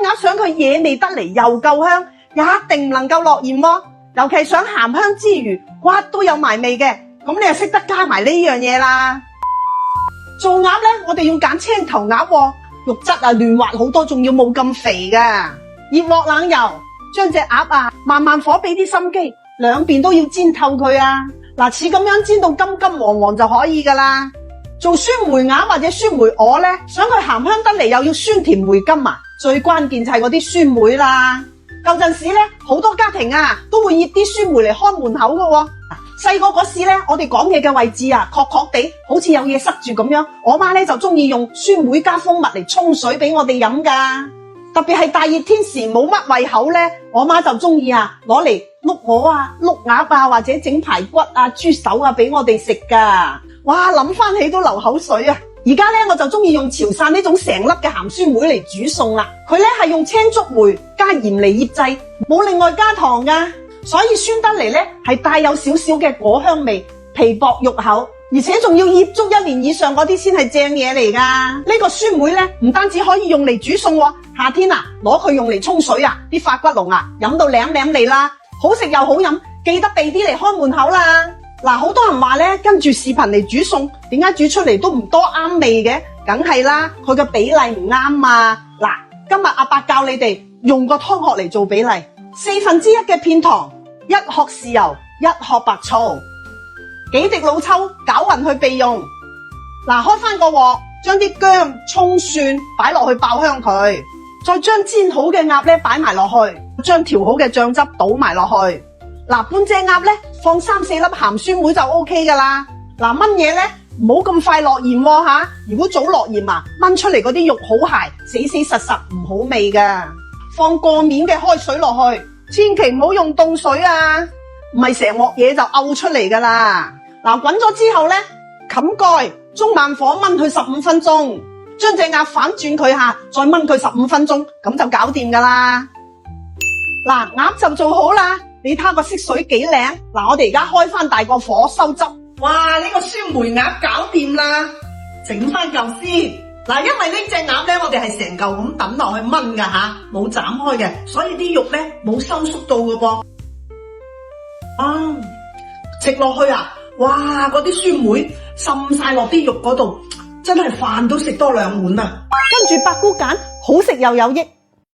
鴨想佢野味得嚟又夠香，一定唔能夠落鹽喎。尤其想鹹香之餘，骨都有埋味嘅，咁你就識得加埋呢樣嘢啦。做鴨呢，我哋要揀青頭鴨喎，肉質啊嫩滑好多，仲要冇咁肥噶。熱鑊冷油，將隻鴨啊慢慢火俾啲心機，兩邊都要煎透佢啊。嗱，似咁樣煎到金金黃黃就可以噶啦。做酸梅鴨或者酸梅鵝呢，想佢鹹香得嚟又要酸甜梅甘啊，最關鍵就係嗰啲酸梅啦。舊陣時呢，好多家庭啊都會醃啲酸梅嚟看門口噶喎。細個嗰時呢，我哋講嘢嘅位置啊，確確地好似有嘢塞住咁樣。我媽呢就中意用酸梅加蜂蜜嚟沖水俾我哋飲噶。特別係大熱天時冇乜胃口呢，我媽就中意啊攞嚟碌鵝啊、碌鴨啊，或者整排骨啊、豬手啊俾我哋食噶。哇，諗翻起都流口水啊！而家呢，我就中意用潮汕呢種成粒嘅鹹酸梅嚟煮餸啦。佢呢係用青竹梅加鹽嚟醃製，冇另外加糖噶，所以酸得嚟呢係帶有少少嘅果香味，皮薄肉厚，而且仲要醃足1年以上嗰啲先係正嘢嚟噶。呢個酸梅呢唔單止可以用嚟煮餸喎，夏天啊攞佢用嚟沖水啊，啲發骨龍啊飲到舐舐脷啦，好食又好飲，記得備啲嚟開門口啦。嗱，好多人話咧，跟住視頻嚟煮餸，點解煮出嚟都唔多啱味嘅？梗係啦，佢嘅比例唔啱啊！嗱，今日阿伯教你哋用個湯殼嚟做比例，1/4嘅片糖，1殼豉油，1殼白醋，幾滴老抽，攪勻去備用。嗱，開翻個鑊，將啲薑、蔥、蒜擺落去爆香佢，再將煎好嘅鴨咧擺埋落去，將調好嘅醬汁倒埋落去。嗱，半隻鴨咧放3-4粒鹹酸梅就 OK 噶啦。嗱，炆嘢咧唔好咁快落鹽喎吓，如果早落鹽啊，炆出嚟嗰啲肉好柴，死死實實唔好味噶。放過面嘅開水落去，千祈唔好用凍水啊，唔係成鑊嘢就漚出嚟噶啦。嗱，滾咗之後咧，冚蓋，中慢火炆佢15分鐘，將隻鴨反轉佢下，再炆佢15分鐘，咁就搞掂噶啦。嗱，鴨就做好啦。你睇個色水幾靚。嗱，我哋而家開翻大個火收汁。哇，呢個酸梅鴨搞掂啦，整翻嚿先。嗱，因為呢隻鴨咧，我哋係成嚿咁抌落去炆噶吓，冇斬開嘅，所以啲肉咧冇收縮到嘅噃。食落去啊，哇，嗰啲酸梅滲晒落啲肉嗰度，真係飯都食多2碗啊。跟住百菇鹼，好食又有益。